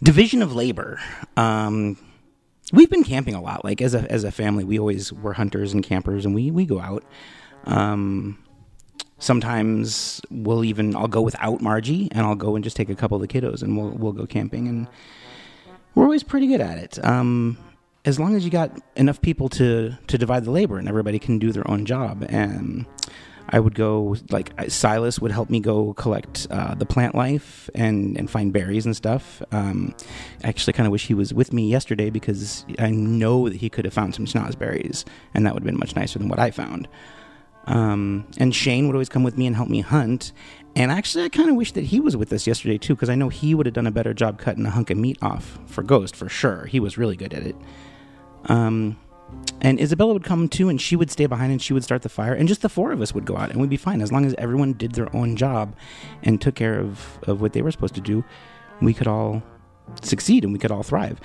Division of labor. We've been camping a lot. Like as a family, we always were hunters and campers, and we go out. Sometimes I'll go without Margie, and I'll go and just take a couple of the kiddos, and we'll go camping, and we're always pretty good at it. As long as you got enough people to divide the labor, and everybody can do their own job. And I would go, Silas would help me go collect the plant life and find berries and stuff. I actually kind of wish he was with me yesterday, because I know that he could have found some schnozberries, and that would have been much nicer than what I found. And Shane would always come with me and help me hunt. And actually, I kind of wish that he was with us yesterday, too, because I know he would have done a better job cutting a hunk of meat off for Ghost, for sure. He was really good at it. And Isabella would come, too, and she would stay behind, and she would start the fire. And just the four of us would go out, and we'd be fine. As long as everyone did their own job and took care of what they were supposed to do, we could all succeed, and we could all thrive.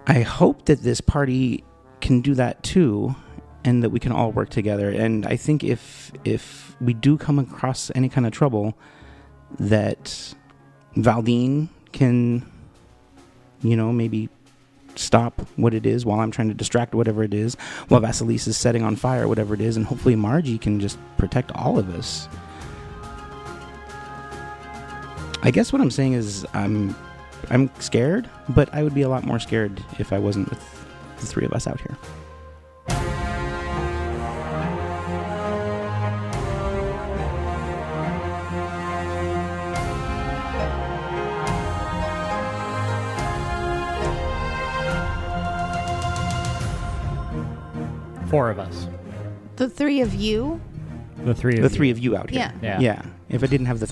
I hope that this party can do that, too, and that we can all work together. And I think if we do come across any kind of trouble, that Valdine can, maybe stop what it is while I'm trying to distract whatever it is, while Vasilisa is setting on fire whatever it is, and hopefully Margie can just protect all of us. I guess what I'm saying is I'm scared, but I would be a lot more scared if I wasn't with the three of us out here. Four of us. The three of you? The three of you out here. Yeah. If I didn't have the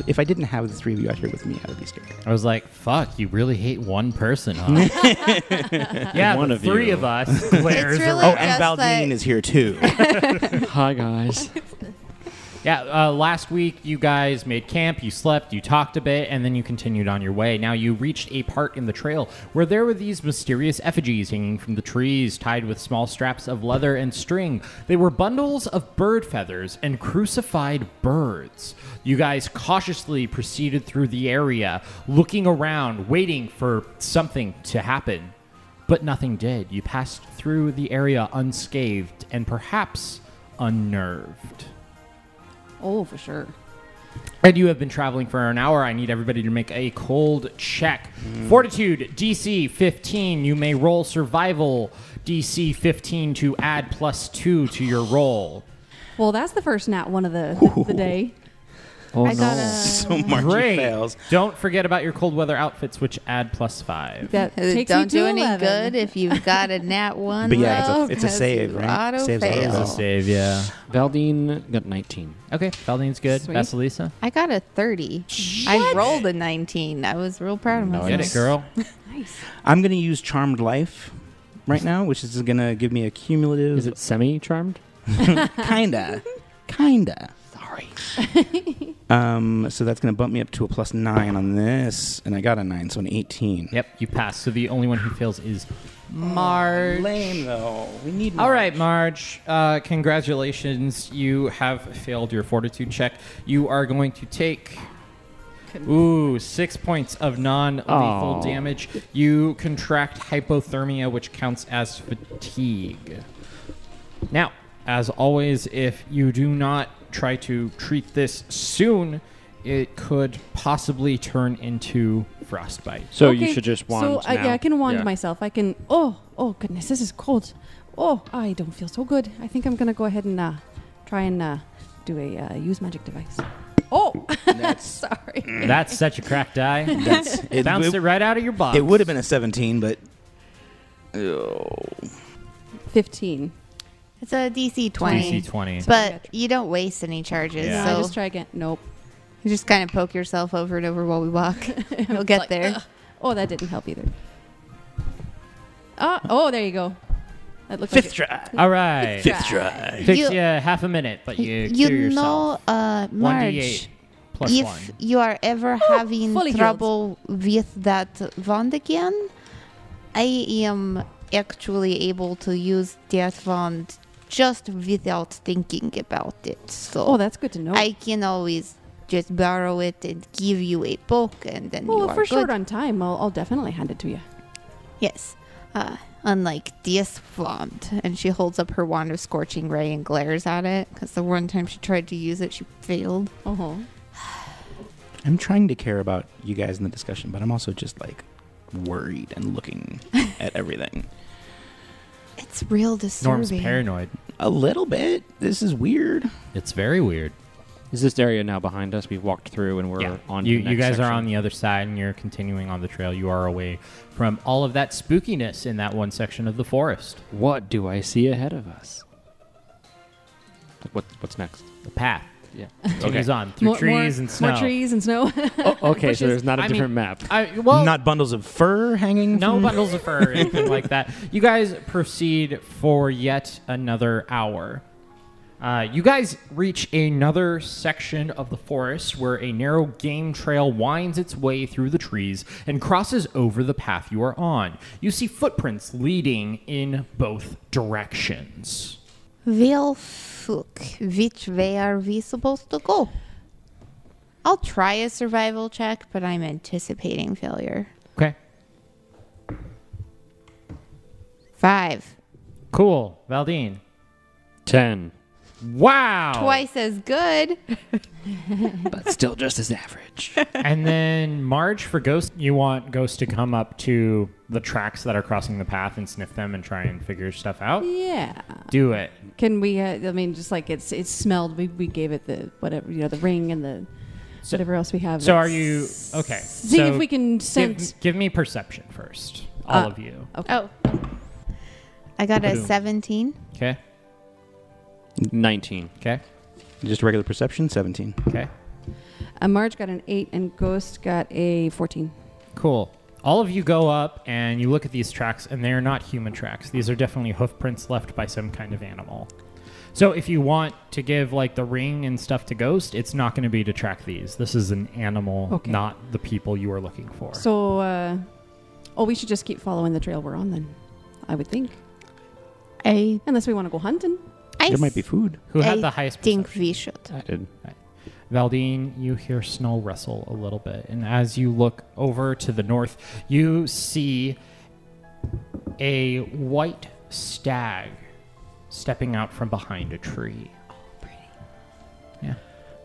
three of you out here with me, I would be scared. I was like, "Fuck, you really hate one person, huh?" Yeah, one the of three you. of us glares It's really around. And Valdine is here too. Hi, guys. Yeah, last week you guys made camp, you slept, you talked a bit, and then you continued on your way. Now you reached a part in the trail where there were these mysterious effigies hanging from the trees, tied with small straps of leather and string. They were bundles of bird feathers and crucified birds. You guys cautiously proceeded through the area, looking around, waiting for something to happen. But nothing did. You passed through the area unscathed and perhaps unnerved. Oh, for sure. And you have been traveling for an hour. I need everybody to make a cold check. Fortitude, DC 15. You may roll survival, DC 15, to add +2 to your roll. Well, that's the first nat one of the day. Oh, I got no. a... So Margie Great. fails. Don't forget about your cold weather outfits, which add +5. That takes Don't me to do any 11. good if you've got a nat 1. But yeah, though, it's a 'cause save, you right? Saves auto-fail. auto-fail. It's a save, yeah. Valdine got 19. Okay, Valdine's good. Sweet. Vasilisa? I got a 30. I rolled a 19. I was real proud of myself. Get it, girl. Nice. I'm going to use Charmed Life right now, which is going to give me a cumulative... Is it semi-charmed? Kinda. Sorry. So that's going to bump me up to a +9 on this, and I got a 9, so an 18. Yep, you pass. So the only one who fails is Marge. Lame, though. We need All right, Marge. Congratulations. You have failed your fortitude check. You are going to take 6 points of non-lethal Oh. damage. You contract hypothermia, which counts as fatigue. Now, as always, if you do not try to treat this soon, it could possibly turn into frostbite. So Okay, you should just wand now. I can wand Yeah. myself. I can... Oh, goodness, this is cold. Oh, I don't feel so good. I think I'm going to go ahead and try and do a use magic device. Oh, sorry. That's such a cracked die. It Bounced it right out of your box. It would have been a 17, but... 15. It's a DC 20. DC 20. But you don't waste any charges, Yeah. I so just try again. Nope. you just kind of poke yourself over and over while we walk. You'll get Like, there. ugh. Oh, that didn't help either. There you go. That looks Fifth like try. All right. Fifth try. Takes You- you half a minute, but you You cure yourself. know, 1d8 Marge, plus if 1. you are ever having fully healed. trouble with that wand again, I am actually able to use that wand just without thinking about it. So Oh, that's good to know. I can always just borrow it and give you a poke, and then you Well, are if we're good. short on time, I'll definitely hand it to you. Yes. Unlike this wand. And she holds up her wand of Scorching Ray and glares at it, because the one time she tried to use it, she failed. Uh-huh. I'm trying to care about you guys in the discussion, but I'm also just like worried and looking at everything. It's real disturbing. Norm's paranoid. A little bit. This is weird. It's very weird. Is this area now behind us? We've walked through and we're on. You, to the you next guys are section. on the other side, and you're continuing on the trail. You are away from all of that spookiness in that one section of the forest. What do I see ahead of us? Like what's next? The path Yeah. continues on through trees and snow. More trees and snow. Oh, okay, Bushes. so there's not a I mean, different map. Well, Not bundles of fur hanging. no from- bundles of fur or anything like that. You guys proceed for yet another hour. You guys reach another section of the forest where a narrow game trail winds its way through the trees and crosses over the path you are on. You see footprints leading in both directions. Well, fuck. Which way are we supposed to go? I'll try a survival check, but I'm anticipating failure. Okay. 5. Cool. Valdine. 10. Wow. Twice as good. But still just as average. And then Marge, for Ghost, you want Ghost to come up to the tracks that are crossing the path and sniff them and try and figure stuff out. Yeah. Do it. Can we? I mean, just like it's smelled. We gave it the whatever, the ring and the whatever else we have. So are you okay? See so if we can sense. Give me perception first, all of you. Okay. Oh. I got a Ba-doom. 17. Okay. 19. Okay. Just regular perception, 17. Okay. Marge got an 8 and Ghost got a 14. Cool. All of you go up and you look at these tracks, and they're not human tracks. These are definitely hoof prints left by some kind of animal. So if you want to give like the ring and stuff to Ghost, it's not going to be to track these. This is an animal, Okay. not the people you are looking for. So, we should just keep following the trail we're on then. I would think, unless we want to go hunting. There might be food. Who had I the highest think perception? we should. I did. Valdine, you hear snow rustle a little bit, and as you look over to the north, you see a white stag stepping out from behind a tree. Oh, pretty. Yeah.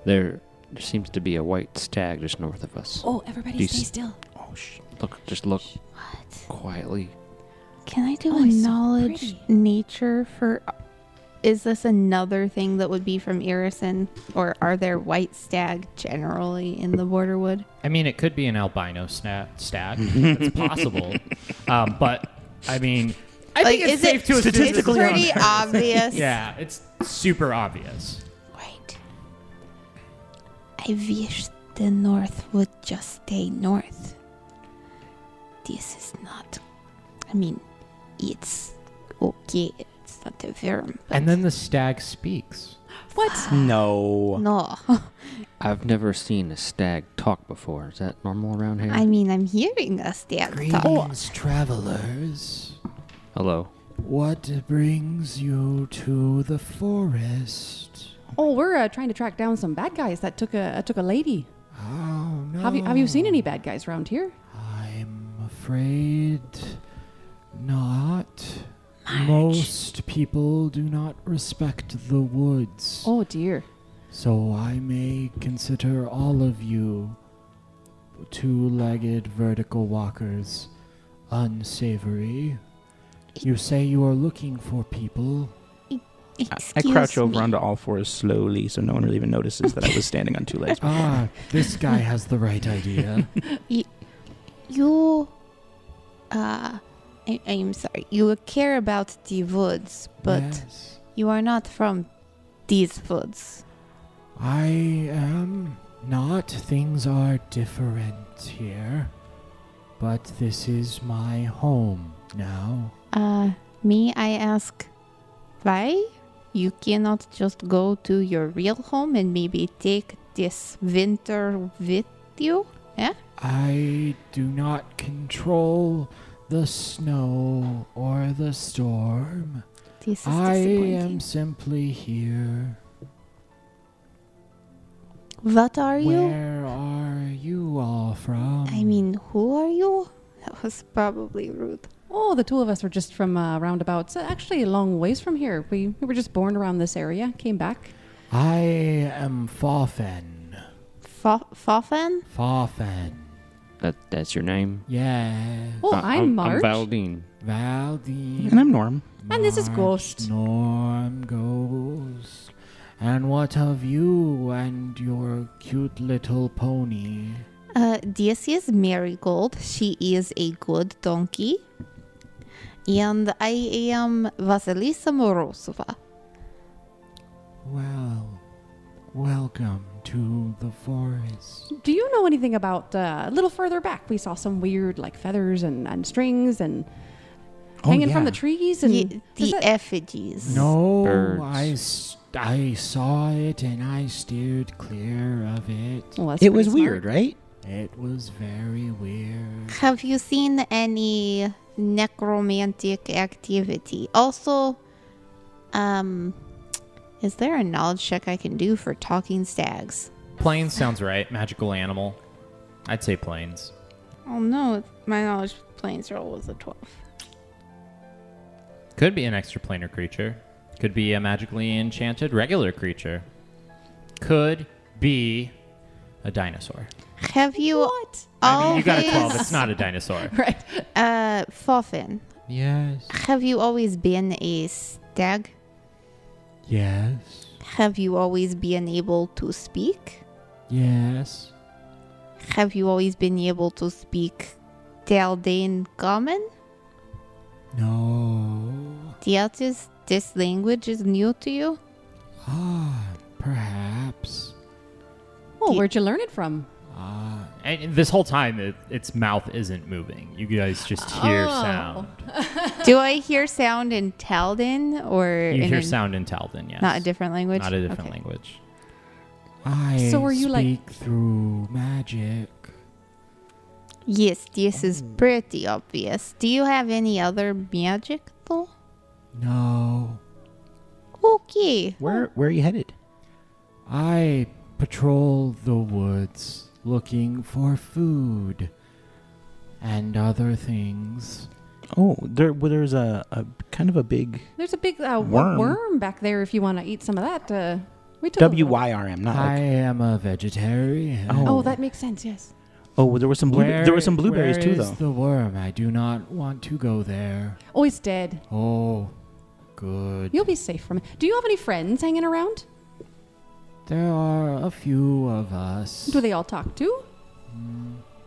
There seems to be a white stag just north of us. Oh, everybody These- stay still. Oh, shit. Just look What? quietly. Can I do Oh, a it's so knowledge pretty. nature for... Is this another thing that would be from Irison? Or are there white stag generally in the Borderwood? I mean, it could be an albino stag. It's possible. But, I mean, I think it's safe to assume It's pretty obvious. Yeah, it's super obvious. Wait. I wish the North would just stay north. This is not... I mean, it's okay. It's not a worm. But And then the stag speaks. What? No. No. I've never seen a stag talk before. Is that normal around here? I mean, I'm hearing a stag talk. Travelers. Hello. What brings you to the forest? Oh, we're trying to track down some bad guys that took a lady. Oh, no. Have you seen any bad guys around here? I'm afraid not. Most people do not respect the woods. Oh dear. So I may consider all of you two-legged vertical walkers unsavory. You say you are looking for people. I Excuse crouch over me. onto all fours slowly so no one really even notices that I was standing on two legs. This guy has the right idea. You, I'm sorry. You care about the woods, but Yes. you are not from these woods. I am not. Things are different here. But this is my home now. May I ask why you cannot just go to your real home and maybe take this winter with you? Yeah? I do not control the snow or the storm. This is I disappointing. am simply here. What are you? Where are you all from? I mean, who are you? That was probably rude. Oh, the two of us are just from roundabouts. Actually, a long ways from here. We were just born around this area. Came back. I am Fawfen. Foffen? Fawfen. That's your name? Yeah. Oh, I'm Marge. I'm Valdine. Valdine. And I'm Norm. And this is Ghost. Norm Ghost. And what of you and your cute little pony? This is Marigold. She is a good donkey. And I am Vasilisa Morozova. Well, welcome to the forest. Do you know anything about a little further back? We saw some weird like feathers and strings and hanging from the trees and The effigies. No, Birds. I saw it and I steered clear of it. Well, that's It pretty was smart. weird, right? It was very weird. Have you seen any necromantic activity? Also, is there a knowledge check I can do for talking stags? Plains sounds right. Magical animal. I'd say plains. Oh no, my knowledge planes roll was a 12. Could be an extraplanar creature. Could be a magically enchanted regular creature. Could be a dinosaur. Have you What? I mean, you got a 12. always- It's not a dinosaur. Right. Foffen, Yes. have you always been a stag? Yes. Have you always been able to speak? Yes. Have you always been able to speak Daldane Common? No. This language is new to you? Perhaps. Oh, where'd you learn it from? And this whole time, its mouth isn't moving. You guys just hear sound. Do I hear sound in Taldan or You in hear an- sound in Taldan, yes. Not a different language? Not a different Okay. language. I So are you, like- speak through magic. Yes, this is pretty obvious. Do you have any other magic though? No. Okay. Where are you headed? I patrol the woods looking for food and other things. Oh, there's a kind of a big There's a big Worm. worm back there if you want to eat some of that. We took a little. WYRM, not I like. am a vegetarian. Oh, that makes sense, yes. Oh, there were some blueberries too, where though. is the worm? I do not want to go there. Oh, he's dead. Oh, good. You'll be safe from it. Do you have any friends hanging around? There are a few of us. Do they all talk too?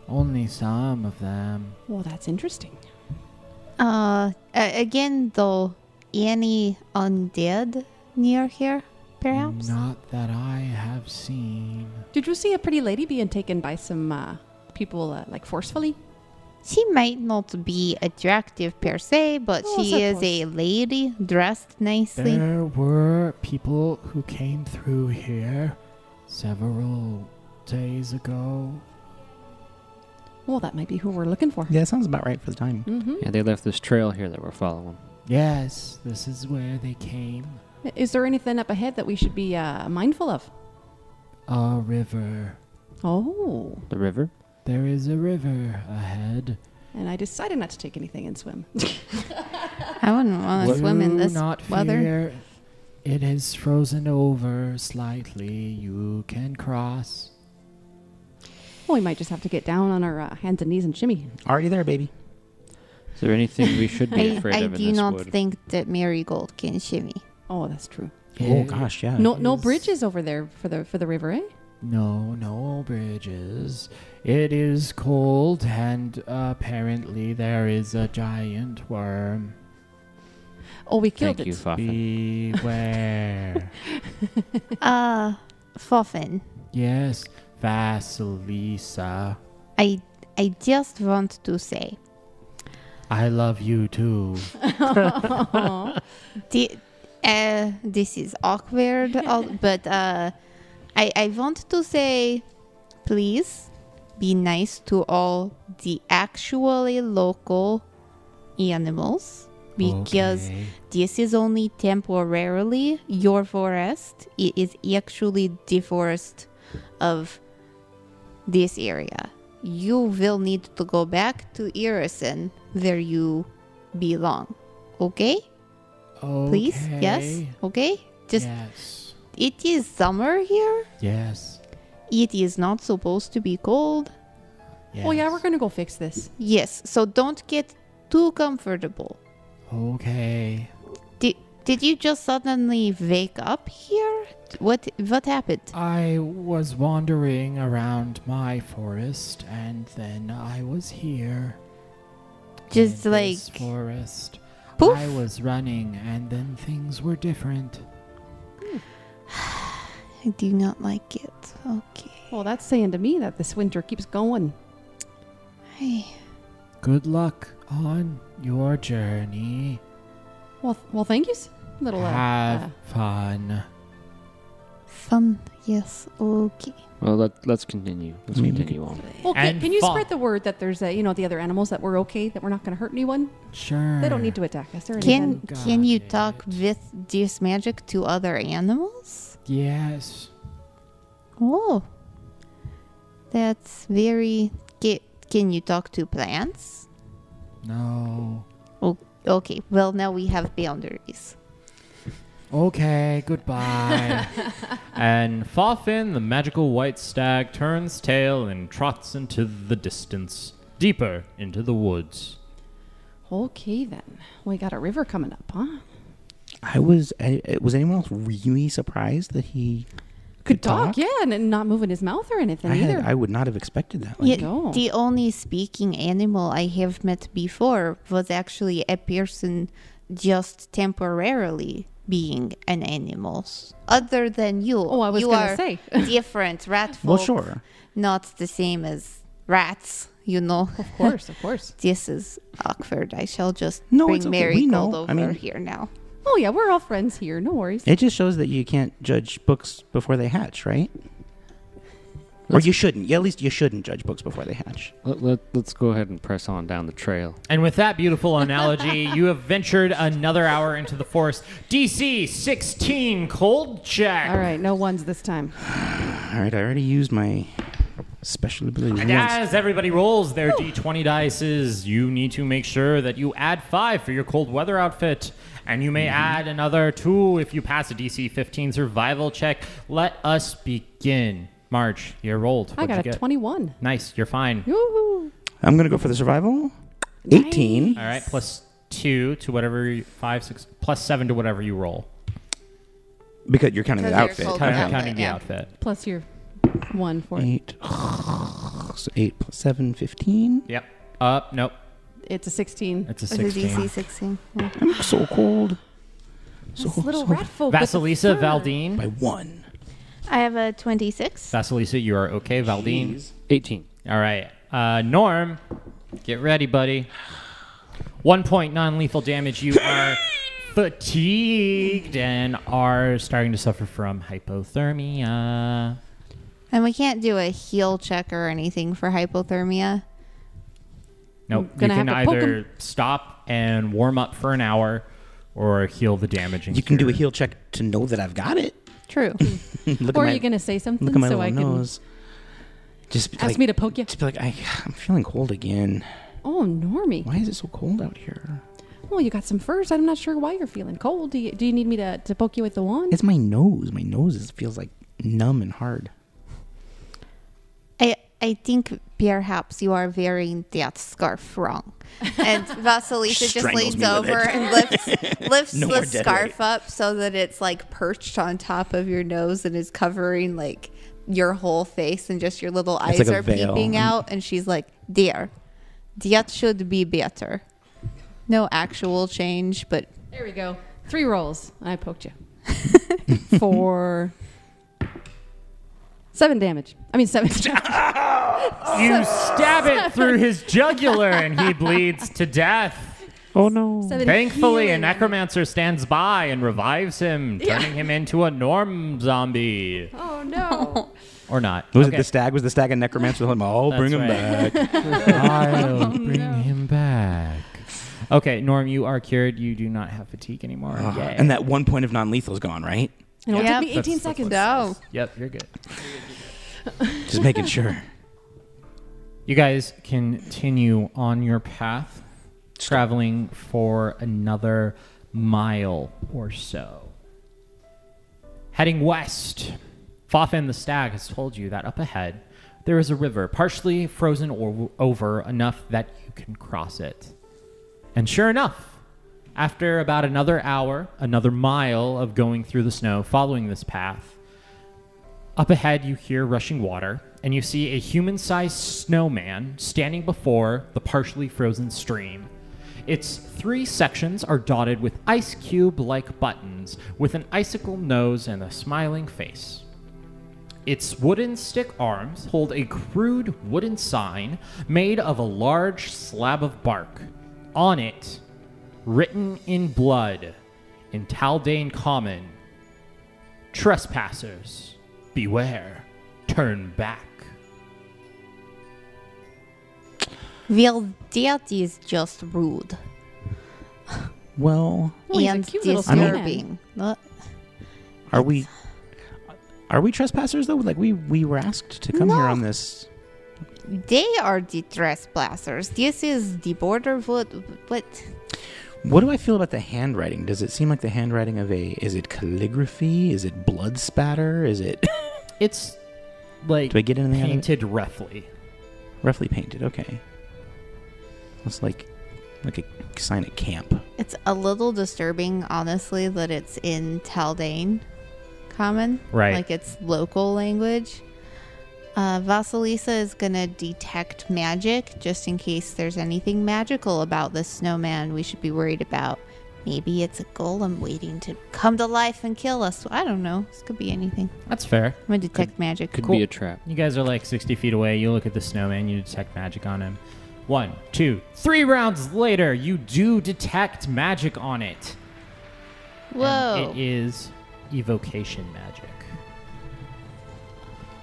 Only some of them. Well, that's interesting. Again though, any undead near here, perhaps? Not that I have seen. Did you see a pretty lady being taken by some people like forcefully? She might not be attractive per se, but Oh, she is suppose. a lady dressed nicely. There were people who came through here several days ago. Well, that might be who we're looking for. Yeah, that sounds about right for the time. Mm-hmm. Yeah, they left this trail here that we're following. Yes, this is where they came. Is there anything up ahead that we should be mindful of? A river. Oh. The river? There is a river ahead. And I decided not to take anything and swim. I wouldn't want to swim in Do this not weather. fear. It is frozen over slightly. You can cross. Well, we might just have to get down on our hands and knees and shimmy. Already there, baby. Is there anything we should be afraid I of in do this not wood? think that Marigold can shimmy. Oh, that's true. Oh It gosh, yeah. No is- bridges over there for the river, eh? No bridges. It is cold, and apparently there is a giant worm. Oh, we killed Thank it. you, Fafa. Beware. Foffen, Yes, Vasilisa. I just want to say, I love you too. this is awkward, but I want to say, please be nice to all the actually local animals, because Okay. this is only temporarily your forest. It is actually the forest of this area. You will need to go back to Irison where you belong. Okay? Please? Yes? Okay? Just Yes. it is summer here. Yes. It is not supposed to be cold. Yes. Oh, yeah, we're going to go fix this. Yes, so don't get too comfortable. Okay. Did you just suddenly wake up here? What happened? I was wandering around my forest, and then I was here. Just in like this forest. poof? I was running, and then things were different. I do not like it. Okay. Well, that's saying to me that this winter keeps going. Hey. Good luck on your journey. Well, thank you. Little Have fun. Fun. Yes. Okay. Well, let's continue. Let's continue on. Well, And can you fun. spread the word that there's the other animals that we're okay, that we're not going to hurt anyone? Sure. They don't need to attack us or anything. Can you Got talk it. with this magic to other animals? Yes. Oh. That's very... Can you talk to plants? No. Oh, okay. Well, now we have boundaries. Okay, goodbye. And Fawfin, the magical white stag, turns tail and trots into the distance, deeper into the woods. Okay, then. We got a river coming up, huh? Was anyone else really surprised that he could talk? Yeah, and not moving his mouth or anything either. I would not have expected that. Yeah, no. the only speaking animal I have met before was actually a person just temporarily being an animal. Other than you. Oh, I was you gonna are say. different. Rat folk. Well, sure. Not the same as rats, you know. Of course, of course. This is awkward. I shall just No, bring it's okay. We Marigold know. over I mean- here now. Oh, yeah, we're all friends here. No worries. It just shows that you can't judge books before they hatch, right? Or you shouldn't. Yeah, at least you shouldn't judge books before they hatch. Let's go ahead and press on down the trail. And with that beautiful analogy, you have ventured another hour into the forest. DC 16 cold check. All right, no ones this time. All right, I already used my special ability. And as everybody rolls their D20 dices, you need to make sure that you add 5 for your cold weather outfit. And you may add another 2 if you pass a DC 15 survival check. Let us begin. Marge, you're rolled. I What'd got you a get? 21. Nice, you're fine. Woohoo. I'm going to go for the survival. 18. All right, plus 2 to whatever, 5, 6, plus 7 to whatever you roll. Because you're counting the Because outfit. you're cold Counting, outfit, counting the yeah. outfit. Plus your 1 for it. 8. So 8 plus 7, 15. Yep. Nope. It's a 16. It's a It's a 16. DC 16. Yeah. I'm so cold. This little rat folk. with the Vasilisa, fur. Valdine. By 1. I have a 26. Vasilisa, you are okay. Valdine. 18. All right. Norm, get ready, buddy. 1 point non-lethal damage. You are fatigued and are starting to suffer from hypothermia. And we can't do a heal check or anything for hypothermia. Nope. You Gonna can have to poke either 'em. stop and warm up for an hour or heal the damage. And You can do a cure. heal check to know that I've got it. True. Look Or at are my, you going to say something look at my so little I can nose. Just be ask like, me to poke you? just be like, I'm feeling cold again. Oh, Normie. Why is it so cold out here? Well, you got some furs. I'm not sure why you're feeling cold. Do you need me to poke you with the wand? It's my nose. My nose feels like numb and hard. I think perhaps you are wearing that scarf wrong. And Vasilisa just Strangles leans me with over it. and lifts No more the dead scarf weight. up so that it's like perched on top of your nose and is covering like your whole face, and just your little eyes like a are veil. peeping out. And she's like, there, that should be better. No actual change, but There we go. 3 rolls. I poked you. For 7 damage. I mean 7. You stab it through his jugular and he bleeds to death. Oh no. 7 Thankfully, a healing. necromancer stands by and revives him, turning him into a Norm zombie. Oh no. Or not. Was Okay. it the stag? Was the stag a necromancer? I'll That's bring him right. back. I'll bring him back. Okay, Norm, you are cured. You do not have fatigue anymore. Yay. And that 1 point of non-lethal is gone, right? And it Yep. took me 18 That's seconds. no. Yep, you're good. Just making sure. You guys continue on your path, traveling for another mile or so. Heading west, Fafin the Stag has told you that up ahead there is a river, partially frozen over enough that you can cross it. And sure enough, after about another hour, another mile of going through the snow, following this path, up ahead you hear rushing water, and you see a human-sized snowman standing before the partially frozen stream. Its 3 sections are dotted with ice cube-like buttons, with an icicle nose and a smiling face. Its wooden stick arms hold a crude wooden sign made of a large slab of bark. On it, written in blood, in Taldane Common, "Trespassers, beware, turn back." Well, that is just rude. Well, he's a and cute little snowman. disturbing. are we trespassers though? Like we were asked to come here on this. They are the trespassers. This is the border. What? What do I feel about the handwriting? Does it seem like the handwriting of is it calligraphy? Is it blood spatter? Is it It's like Do I get anything out of it? painted roughly. roughly painted? Okay. It's like a sign at camp. It's a little disturbing, honestly, that it's in Taldane Common. Right. Like it's local language. Vasilisa is going to detect magic just in case there's anything magical about this snowman we should be worried about. Maybe it's a golem waiting to come to life and kill us. I don't know. This could be anything. That's fair. I'm going to detect magic. Could Cool. be a trap. You guys are like 60 feet away. You look at the snowman. You detect magic on him. 1, 2, 3 rounds later, you do detect magic on it. Whoa. And it is evocation magic.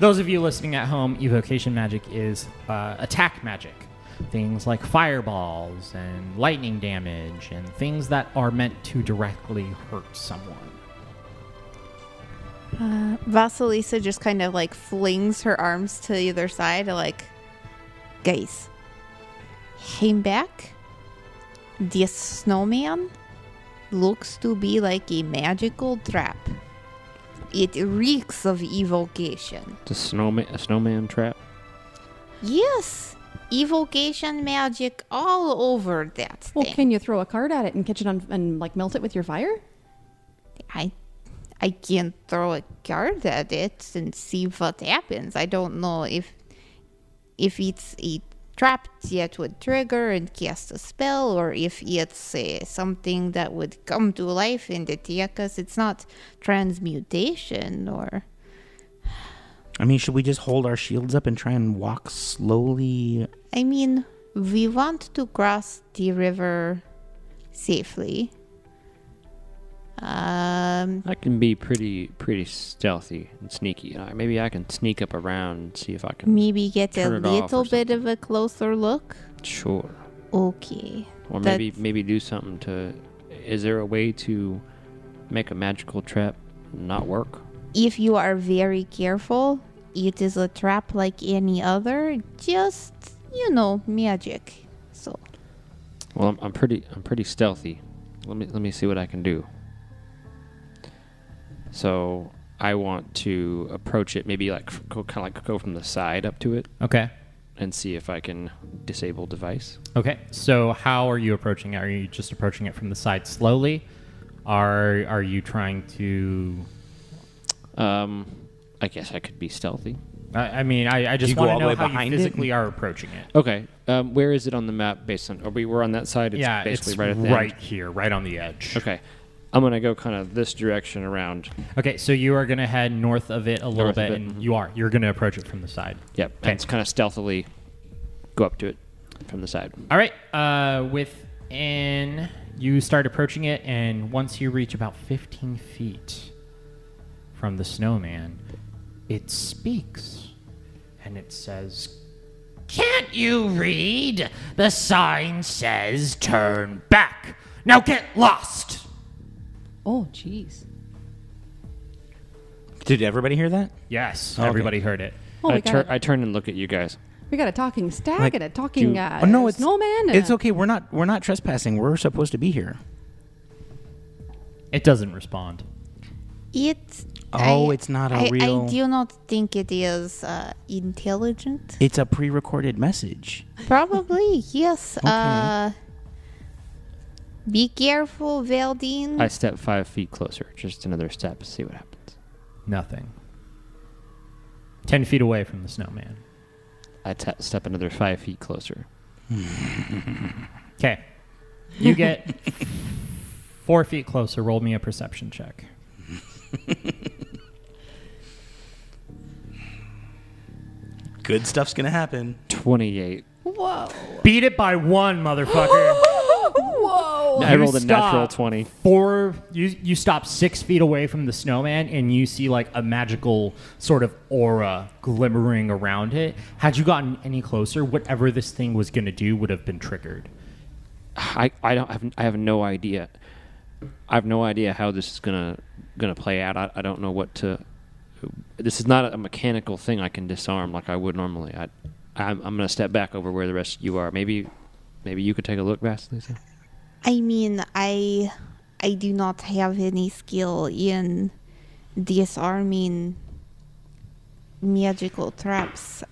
Those of you listening at home, evocation magic is attack magic. Things like fireballs and lightning damage and things that are meant to directly hurt someone. Vasilisa just kind of like flings her arms to either side, like, guys, came back. This snowman looks to be like a magical trap. It reeks of evocation. A snowman trap. Yes, evocation magic all over that Well, thing. can you throw a card at it and catch it on and like melt it with your fire? I can throw a card at it and see what happens. I don't know if it's a trap that would trigger and cast a spell, or if it's something that would come to life and attack us. It's not transmutation or... I mean, should we just hold our shields up and try and walk slowly? I mean, we want to cross the river safely. I can be pretty stealthy and sneaky. Maybe I can sneak up around and see if I can. Maybe get a turn it off or little bit of a closer look. Sure. Okay. Or maybe do something to. Is there a way to make a magical trap not work? If you are very careful, it is a trap like any other. Just, magic. So. Well, I'm pretty stealthy. Let me see what I can do. So I want to approach it, maybe go from the side up to it Okay. and see if I can disable device. Okay. So how are you approaching it? Are you just approaching it from the side slowly? Are you trying to... I guess I could be stealthy. I just You go want all to the know way how you behind it? physically are approaching it. Okay. Where is it on the map based on... we're on that side? It's Yeah, basically it's right at the right end. here, right on the edge. Okay. I'm going to go kind of this direction around. Okay, so you are going to head north of it a little North of bit, it, and mhm. you're going to approach it from the side. Yep. Okay. And it's kind of stealthily go up to it from the side. All right, you start approaching it, and once you reach about 15 feet from the snowman, it speaks, and it says, "Can't you read? The sign says turn back. Now get lost." Oh, jeez. Did everybody hear that? Yes, Okay. everybody heard it. Oh, I turn and look at you guys. we got a talking stag Like, and a talking no, it's snowman. It's okay. We're not trespassing. We're supposed to be here. It doesn't respond. It's It's not a real. I do not think it is intelligent. It's a pre-recorded message. Probably, yes. Okay. Be careful, Valdine. I step 5 feet closer. Just another step. See what happens. Nothing. 10 feet away from the snowman. I step another 5 feet closer. Okay. You get 4 feet closer. Roll me a perception check. Good stuff's gonna happen. 28. Whoa. Beat it by 1, motherfucker. Whoa. I You rolled a natural stop 20. You stop 6 feet away from the snowman, and you see like a magical sort of aura glimmering around it. Had you gotten any closer, whatever this thing was going to do would have been triggered. I have no idea. I have no idea how this is gonna play out. I don't know what to. This is not a mechanical thing I can disarm like I would normally. I'm gonna step back over where the rest of you are. Maybe you could take a look, Vasilisa. I mean, I do not have any skill in disarming magical traps.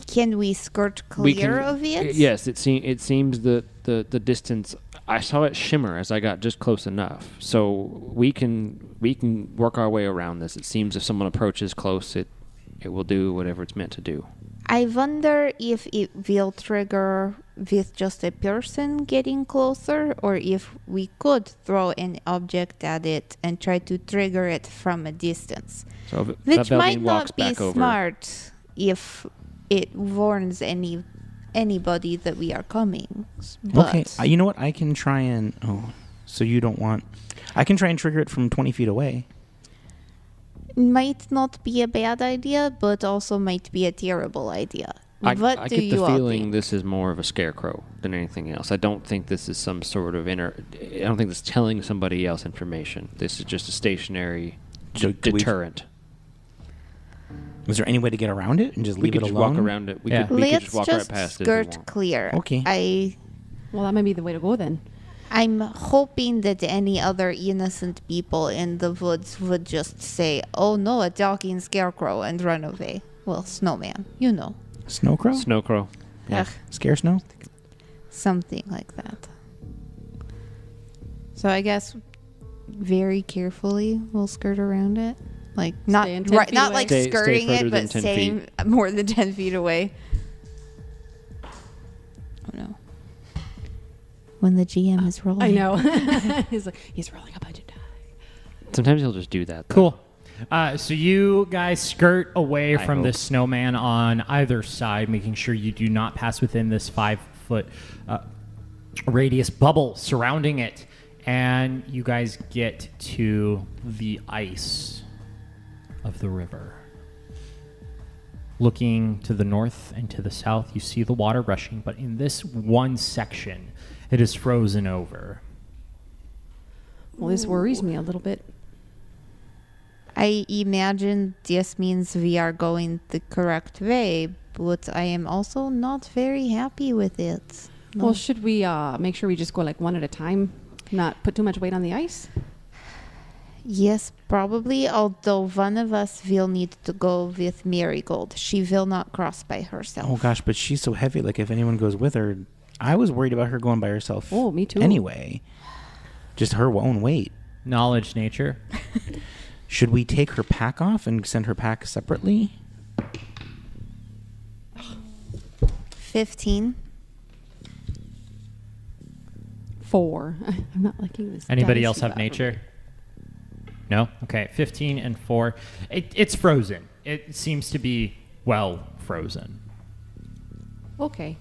Can we skirt clear of it? Yes, it seems that the distance. I saw it shimmer as I got just close enough, so we can work our way around this. It seems if someone approaches close, it will do whatever it's meant to do. I wonder if it will trigger with just a person getting closer, or if we could throw an object at it and try to trigger it from a distance. So Which Veldine might walks not be back over. smart if it warns anybody that we are coming. But Okay. You know what? I can try and. Oh, so you don't want. I can try and trigger it from 20 feet away. might not be a bad idea, but also might be a terrible idea. I What do get you the all feeling think? this is more of a scarecrow than anything else. I don't think this is some sort of I don't think this is telling somebody else information. This is just a stationary deterrent. Is there any way to get around it and just We leave could it just alone? walk around it. We Yeah. could Let's just walk just right past it. if we skirt want. clear. Okay. Well, that might be the way to go then. I'm hoping that any other innocent people in the woods would just say, "Oh no, a talking scarecrow," and run away. Well, snowman, you know. Snowcrow? Snowcrow. Yeah. Ugh, Scare snow? something like that. So I guess very carefully we'll skirt around it. Like not Staying 10 right, feet not away. like Stay skirting further it, than but 10 staying more than 10 feet away. Oh no. When the GM is rolling. I know. he's rolling a budget die. Sometimes he'll just do that. Though. Cool. So you guys skirt away I from hope. this snowman on either side, making sure you do not pass within this 5-foot radius bubble surrounding it. And you guys get to the ice of the river. Looking to the north and to the south, you see the water rushing, but in this one section, it is frozen over. Well, this worries me a little bit. I imagine this means we are going the correct way, but I am also not very happy with it. No. Well, should we make sure we just go like one at a time? Not put too much weight on the ice? Yes, probably, although one of us will need to go with Marigold. She will not cross by herself. Oh gosh, but she's so heavy. Like if anyone goes with her, I was worried about her going by herself. Oh, me too. Anyway, just her own weight. Knowledge, nature. Should we take her pack off and send her pack separately? 15. 4. I'm not liking this. Anybody dice else have battle. nature? No? Okay, 15 and 4. It's frozen. It seems to be, well, frozen. Okay.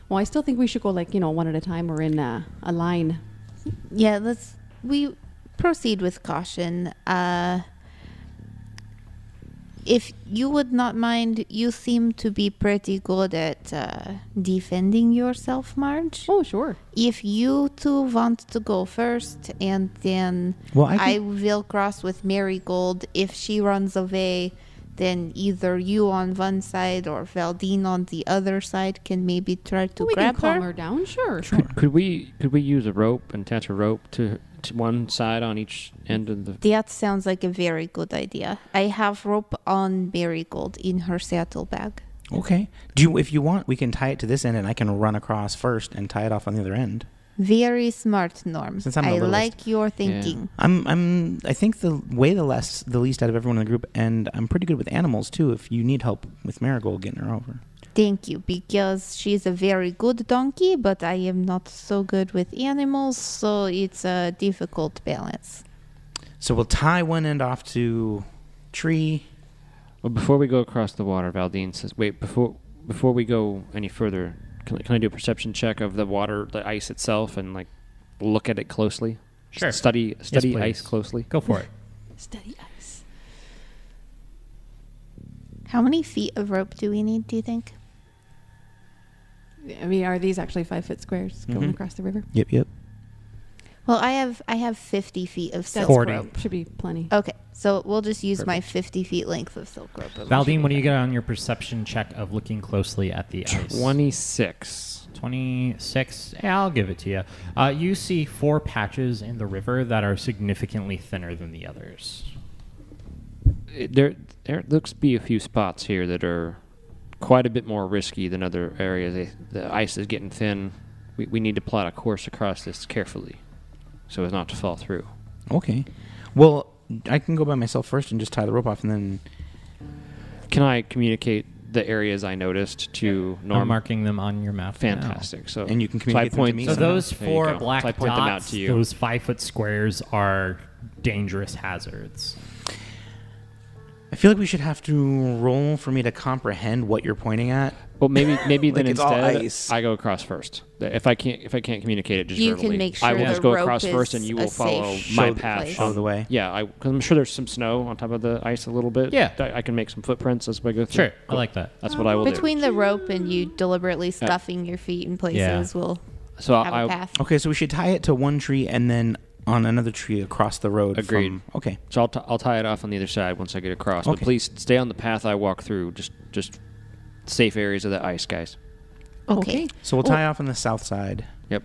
Well, I still think we should go like, one at a time or in a line. Yeah, we proceed with caution. if you would not mind, you seem to be pretty good at defending yourself, Marge. Oh, sure. If you two want to go first, and then Well, I will cross with Marigold. If she runs away, then either you on one side or Valdine on the other side can maybe try to We grab can calm her down. Sure. Could we use a rope and attach a rope to one side on each end of the? That sounds like a very good idea. I have rope on Marigold in her saddlebag. Okay. If you want, we can tie it to this end, and I can run across first and tie it off on the other end. Very smart, Norm. Since I'm the I littlest. like your thinking. I think the least out of everyone in the group, and I'm pretty good with animals too. If you need help with Marigold getting her over. Thank you, because she's a very good donkey, but I am not so good with animals, so it's a difficult balance. So we'll tie one end off to tree. Well, before we go across the water, Valdine says, "Wait, before we go any further, can I do a perception check of the water, the ice itself, and like look at it closely? Sure. Study please. ice closely. Go for it. Steady ice. How many feet of rope do we need, do you think? I mean, are these actually 5-foot squares going Mhm. across the river? Yep. Well, I have 50 feet of silk 40. rope. Should be plenty. Okay, so we'll just use my 50 feet length of silk rope. Valdine, what do you get on your perception check of looking closely at the ice? 26. 26. Yeah, I'll give it to you. You see 4 patches in the river that are significantly thinner than the others. There looks to be a few spots here that are quite a bit more risky than other areas. The ice is getting thin. We need to plot a course across this carefully so as not to fall through. Okay. Well, I can go by myself first and just tie the rope off, and then. Can I communicate the areas I noticed to Norm? I'm marking them on your map. Fantastic. So And you can communicate them to me. So somehow. those There you 4 go. black So I point them out dots, to you. those 5-foot squares are dangerous hazards. I feel like we should have to roll for me to comprehend what you're pointing at. Well, maybe Like then it's all instead ice. I go across first. If I can't communicate it just You verbally, can make I sure will the just go rope across is first, and you a will follow safe my Show- path. place. Show the way. Yeah, because I'm sure there's some snow on top of the ice a little bit. Yeah. I can make some footprints as I go through. Sure, I like that. That's what I will Between the rope and you deliberately stuffing your feet in places, we'll do. So have a path. Okay, so we should tie it to one tree and then on another tree across the road. Agreed. Okay. So I'll tie it off on the other side once I get across. But Okay. please stay on the path I walk through. Just safe areas of the ice, guys. Okay. So we'll tie off on the south side. Yep.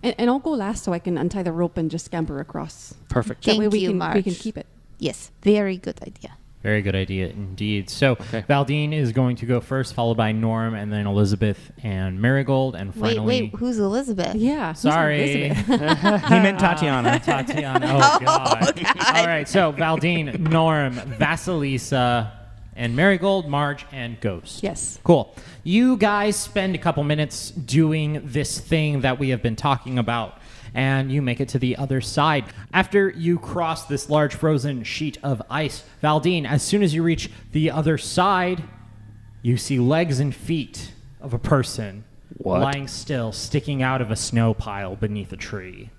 And I'll go last so I can untie the rope and just scamper across. Perfect. That way Thank we you, can Marge. keep it. Yes, very good idea. Very good idea indeed. So Okay. Valdine is going to go first, followed by Norm, and then Elizabeth and Marigold, and finally... Wait, who's Elizabeth? Yeah. who's Sorry. Elizabeth? He meant Tatiana. Tatiana. Oh, God. All right, so Valdine, Norm, Vasilisa, and Marigold, Marge, and Ghost. Yes. Cool. You guys spend a couple minutes doing this thing that we have been talking about, and you make it to the other side. After you cross this large frozen sheet of ice, Valdine, as soon as you reach the other side, you see legs and feet of a person lying still, sticking out of a snow pile beneath a tree.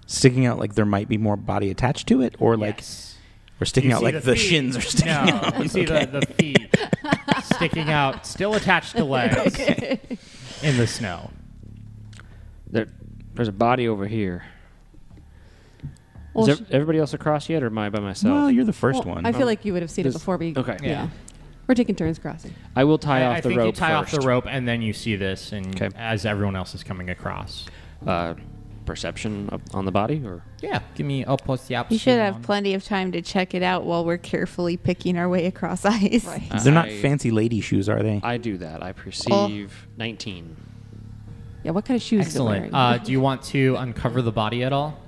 Sticking out like there might be more body attached to it, or like Yes. we're sticking You out see like the feet. shins are sticking No, out. you see the feet sticking out, still attached to legs in the snow. There's a body over here. Well, Is everybody else across yet, or am I by myself? Well, you're the first well, one. I feel like you would have seen it This- before we. okay. Yeah. We're taking turns crossing. I will tie off I the think rope you tie first. off the rope, and then you see this, and Okay. as everyone else is coming across. Perception on the body, or Yeah, give me a plus the You should have plenty of time to check it out while we're carefully picking our way across ice. Right. They're not I- fancy lady shoes, are they? I do that. I perceive 19. Yeah. What kind of shoes Excellent. is it wearing? Do you want to uncover the body at all?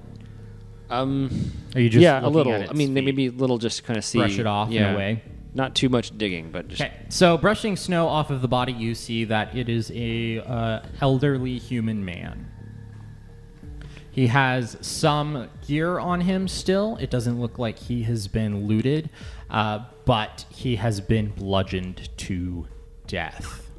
Are you just Yeah, a looking little. at its I mean, feet? maybe a little, just kind of see. Brush it off in a way. Not too much digging, but just. Okay, so brushing snow off of the body, you see that it is a elderly human man. He has some gear on him still. It doesn't look like he has been looted, but he has been bludgeoned to death.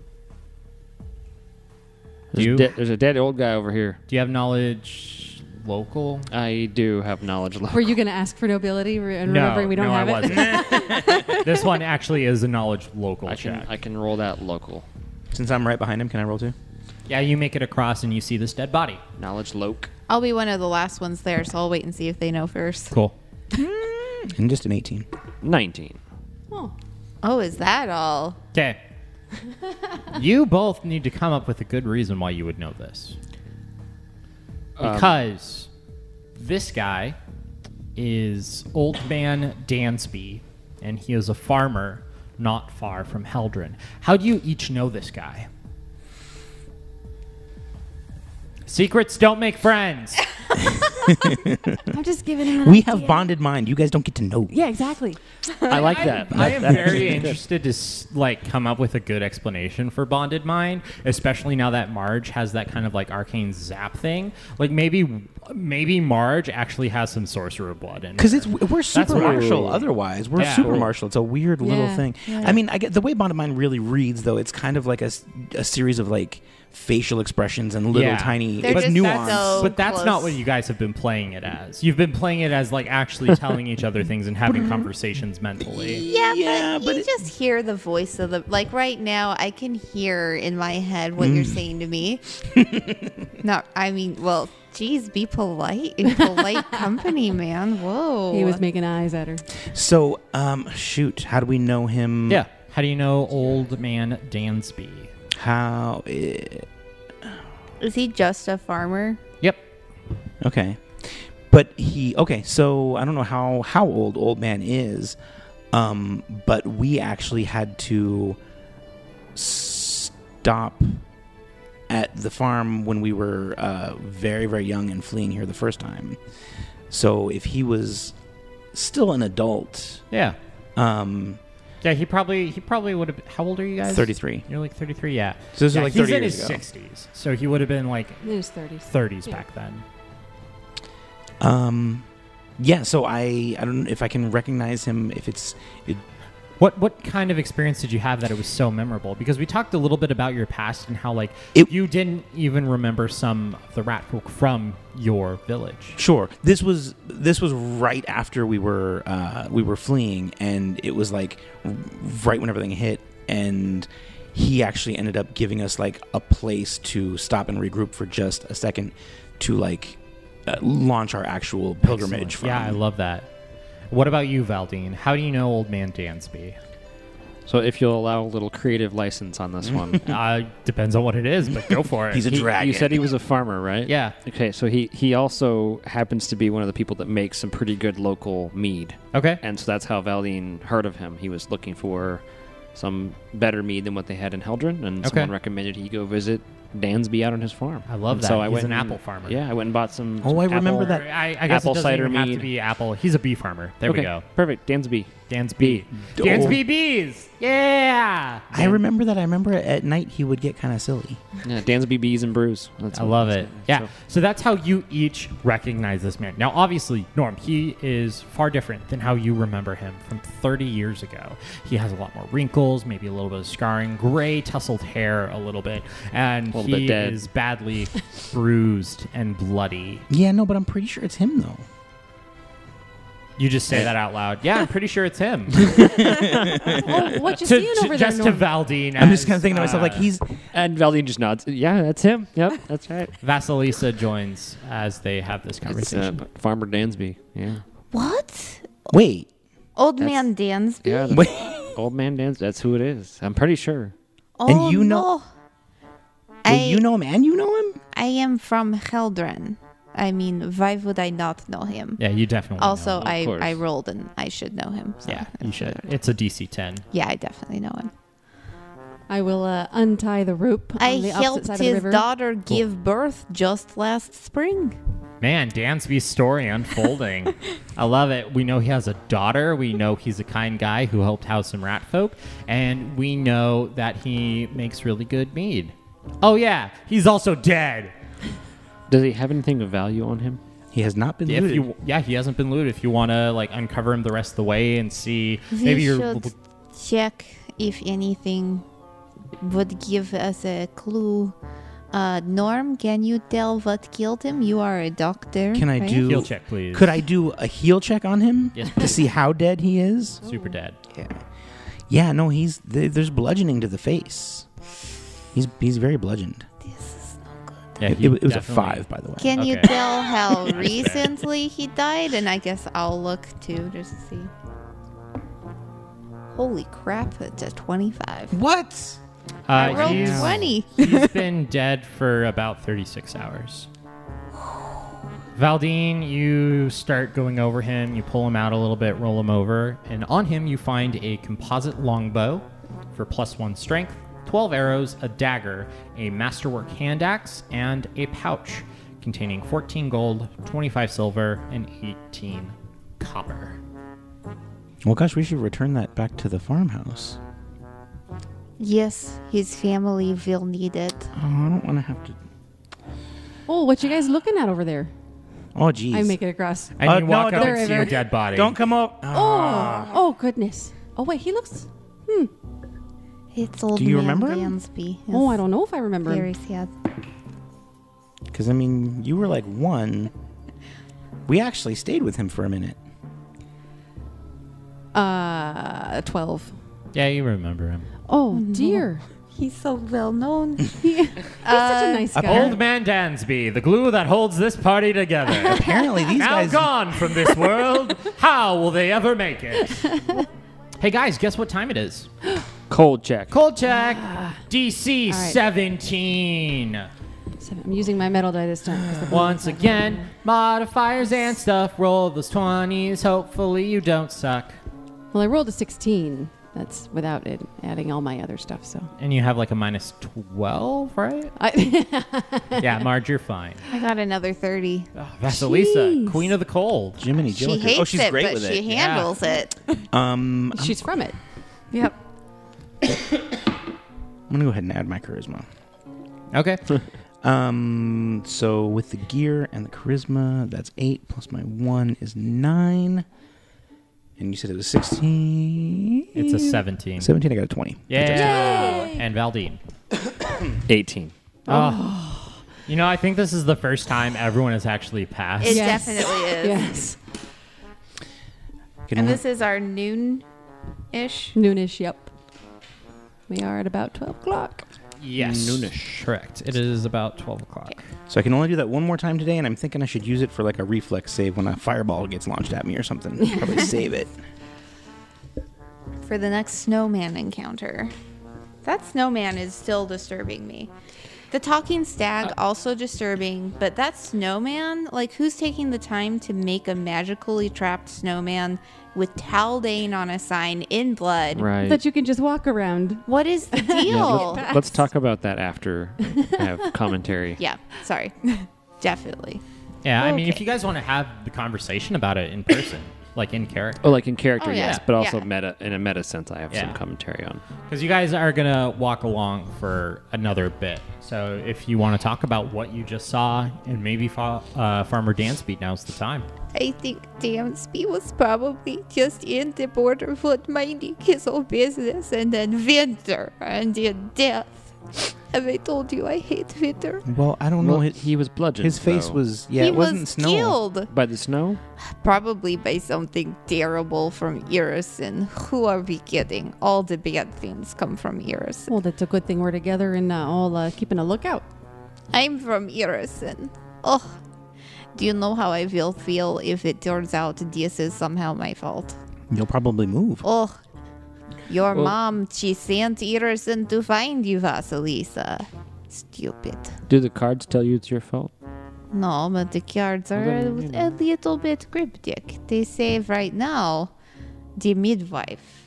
There's a dead old guy over here. Do you have knowledge? local? I do have knowledge local. Were you going to ask for nobility and remembering we don't have I it? wasn't. This one actually is a knowledge local I check. can roll that local. Since I'm right behind him, can I roll too? Yeah, you make it across and you see this dead body. Knowledge loc. I'll be one of the last ones there, so I'll wait and see if they know first. Cool. And just an 18. 19. Oh, is that all? Okay. You both need to come up with a good reason why you would know this. Because this guy is Old Man Dansby, and he is a farmer not far from Heldren. How do you each know this guy? Secrets don't make friends. I'm just giving him an We idea. have bonded mind. You guys don't get to know. Yeah, exactly. I like that. I am very interested to come up with a good explanation for bonded mind, especially now that Marge has that kind of like arcane zap thing. Like maybe Marge actually has some sorcerer blood in her. Because we're super weird. martial otherwise. We're Yeah. super Cool. martial. It's a weird little Yeah, thing. yeah. I mean, I get the way Bonded Mind really reads, though. It's kind of like a series of like facial expressions and little Yeah. tiny They're just nuance. so But that's close. not what you guys have been playing it as. You've been playing it as like actually telling each other things and having conversations mentally. Yeah, but you it- just hear the voice of the like right now. I can hear in my head what you're saying to me. Well, geez, be polite in polite company, man. Whoa. He was making eyes at her. So, shoot, how do we know him? Yeah. How do you know Old Man Dansby? How? Is he just a farmer? Yep. Okay. But so I don't know how old man is, but we actually had to stop at the farm when we were very, very young and fleeing here the first time. So if he was still an adult, Yeah. Yeah, he probably would have. How old are you guys? 33. You're like 33, yeah. So this is Yeah, like he's 30 in years his ago. 60s, so he would have been like In his 30s. 30s Yeah. back then. Yeah, so I don't know if I can recognize him, if it's... What kind of experience did you have that it was so memorable? Because we talked a little bit about your past and how you didn't even remember some of the rat folk from your village. Sure. This was right after we were fleeing, and it was like right when everything hit, and he actually ended up giving us like a place to stop and regroup for just a second to launch our actual pilgrimage from. Yeah, I love that. What about you, Valdine? How do you know Old Man Dansby? So if you'll allow a little creative license on this one. Depends on what it is, but go for it. He's a dragon. You said he was a farmer, right? Yeah. Okay, so he also happens to be one of the people that makes some pretty good local mead. Okay. And so that's how Valdine heard of him. He was looking for some better mead than what they had in Heldren, and someone recommended he go visit Dansby out on his farm. I love And that. So I He's went an and- apple farmer. Yeah, I went and bought some. Oh, I some remember apple- that. I guess Apple it doesn't cider even have to mead. be apple. He's a bee farmer. There we Okay, go. Perfect. Dansby. Dansby. Oh. Dansby bees. Yeah. I remember that. I remember at night he would get kind of silly. Yeah, Dansby Bees and Brews. That's I what love was. it. Yeah. So that's how you each recognize this man. Now, obviously, Norm, he is far different than how you remember him from 30 years ago. He has a lot more wrinkles, maybe a little bit of scarring, gray, tousled hair a little bit, and A little bit he dead. is badly bruised and bloody. Yeah, no, but I'm pretty sure it's him though. You just say that out loud. Yeah, I'm pretty sure it's him. Oh, what you seeing over there, Just to Norm? Valdine. I'm just as, kind of thinking to myself like he's. And Valdine just nods. Yeah, that's him. Yep, that's right. Vasilisa joins as they have this It's conversation. Farmer Dansby. Yeah. What? Wait. Old That's- man Dansby? Yeah. Wait. Old Man Dansby. That's who it is. I'm pretty sure. Oh, And you know- no. Wait, you know him and you know him? I am from Heldren. I mean, why would I not know him? Yeah, you definitely Also, know him. course. I rolled and I should know him. So Yeah, I'm you sure. should. It's a DC 10. Yeah, I definitely know him. I will untie the rope I on the opposite helped side of the his river. daughter give birth just last spring. Man, Dansby's story unfolding. I love it. We know he has a daughter. We know he's a kind guy who helped house some rat folk. And we know that he makes really good mead. Oh, yeah. He's also dead. Does he have anything of value on him? He has not been If looted. you, yeah, he hasn't been looted. If you want to like uncover him the rest of the way and see, We maybe you're. should check if anything would give us a clue Norm, can you tell what killed him? You are a doctor. Can I right? do... Heal check, please. Could I do a heal check on him? Yes, To see how dead he is? Super dead. Yeah, no, there's bludgeoning to the face. He's very bludgeoned. This is no good. Yeah, It was a definitely- 5, by the way. Can you Okay. tell how fair. recently he died? And I guess I'll look too, just to see. Holy crap, it's a 25. What? I rolled He's 20. he's been dead for about 36 hours. Valdine, you start going over him. You pull him out a little bit, roll him over, and on him you find a composite longbow for +1 strength, 12 arrows, a dagger, a masterwork hand axe, and a pouch containing 14 gold, 25 silver, and 18 copper. Well, gosh, we should return that back to the farmhouse. Yes, his family will need it. Oh, I don't want to have to... Oh, what you guys looking at over there? Oh, geez. I make it across. And you no, walk up don't- and see a dead body. Don't come up. Oh, goodness. Oh, wait, he looks... It's old Do you man remember him? Dansby. Oh, I don't know if I remember him. Very sad. Because, I mean, you were like 1. We actually stayed with him for a minute. 12. Yeah, you remember him. Oh, dear. He's so well known. He's such a nice guy. Old Man Dansby, the glue that holds this party together. Apparently, these Now guys... gone from this world, how will they ever make it? Hey guys, guess what time it is? Cold check. Cold check. DC All right. 17. I'm using my metal die this time. 'cause the Once again, modifiers and stuff. Roll those 20s. Hopefully you don't suck. Well, I rolled a 16. That's without it adding all my other stuff, so. And you have like a -12, right? Yeah, Marge, you're fine. I got another 30. Oh, Vasilisa, Jeez. Queen of the Cold. Jiminy She Jilliker. hates Oh, she's it, great but with she it. handles it. She's from it. Yep. I'm going to go ahead and add my charisma. Okay. So with the gear and the charisma, that's 8 plus my 1 is 9. And you said it was 16. It's a 17. 17, I got a 20. Yeah. And Valdine. 18. Oh. You know, I think this is the first time everyone has actually passed. It Yes. definitely is. Yes. And this is our noon-ish. Noonish, yep. We are at about 12 o'clock. Yes. Noonish. Correct. It is about 12 o'clock. So I can only do that one more time today, and I'm thinking I should use it for like a reflex save when a fireball gets launched at me or something. Probably save it. For the next snowman encounter. That snowman is still disturbing me. The talking stag also disturbing, but that snowman, like who's taking the time to make a magically trapped snowman with Taldane on a sign in blood? Right. That you can just walk around. What is the deal? Let's talk about that after I have commentary. Yeah, sorry. Definitely. Yeah, I mean, if Okay. you guys want to have the conversation about it in person, like in character. Oh, like in character, Oh, yeah. yes, but also Yeah. meta in a meta sense. I have Yeah. some commentary on. Because you guys are going to walk along for another bit. So if you want to talk about what you just saw and maybe Farmer Dansby, now's the time. I think Dansby was probably just in the borderwood minding his own business, and then winter, and then death. Have I told you I hate winter? Well, I don't know. Well, he was bludgeoned. His face though. was... Yeah, he it wasn't was snow. killed. by the snow. Probably by something terrible from Easton. Who are we kidding? All the bad things come from Easton. Well, that's a good thing we're together and all keeping a lookout. I'm from Easton. Oh, do you know how I will feel if it turns out this is somehow my fault? You'll probably move. Oh, your Well- mom, she sent Easton to find you, Vasilisa. Stupid. Do the cards tell you it's your fault? No, but the cards are Well, then, you know. a little bit cryptic. They say right now, the midwife.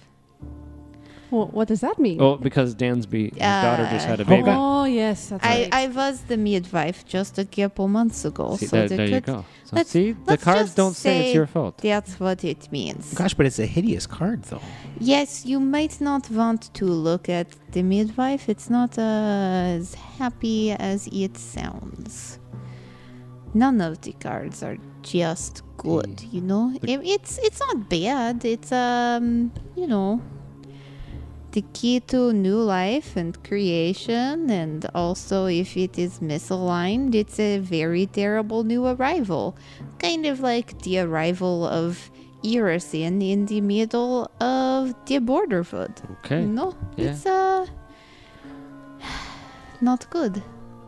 Well, what does that mean? Oh, because Dansby, his daughter just had a baby. Oh, yes, that's right. I was the midwife just a couple months ago. See, so there you go. So let's- see, the let's cards just don't say it's your fault. That's what it means. Gosh, but it's a hideous card, though. Yes, you might not want to look at the midwife. It's not as happy as it sounds. None of the cards are just good, you know. It's not bad. It's you know, the key to new life and creation, and also if it is misaligned, it's a very terrible new arrival. Kind of like the arrival of Easton in the middle of the Borderwood. Okay. No, Yeah. it's not good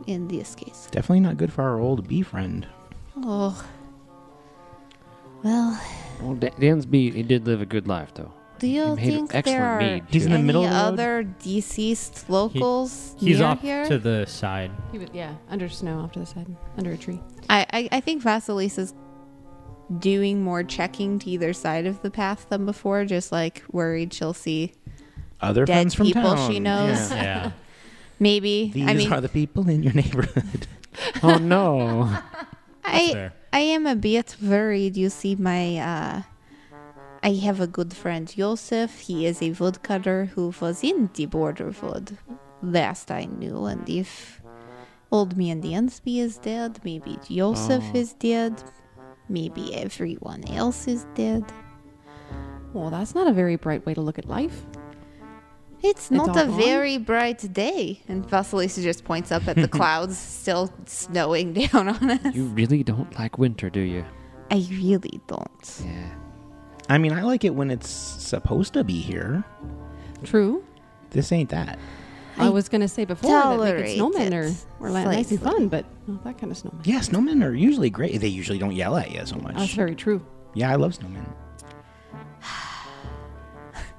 in this case. Definitely not good for our old bee friend. Oh. Well, Well, Dan's bee, he did live a good life, though. do you He made think excellent there are mead, He's in the any middle of the road? other deceased locals He's near off here? to the side. Under snow off to the side, under a tree. I think Vasilisa's doing more checking to either side of the path than before, just like worried she'll see Other dead friends from people town. she knows. Yeah. Yeah. Maybe. These I mean, are the people in your neighborhood. Oh, no. Fair. I am a bit worried. You see, I have a good friend, Joseph. He is a woodcutter who was in the Borderwood last I knew. And if old man Dansby is dead, maybe Joseph is dead. Maybe everyone else is dead. Well, that's not a very bright way to look at life. It's not all a gone? very bright day. And Vasilisa just points up at the clouds still snowing down on us. You really don't like winter, do you? I really don't. Yeah. I mean, I like it when it's supposed to be here. True. This ain't that. I was going to say before that tolerate making snowmen it are nice and slightly. fun, but not that kind of snowman. Yeah, snowmen are usually great. They usually don't yell at you so much. That's very true. Yeah, I love snowmen.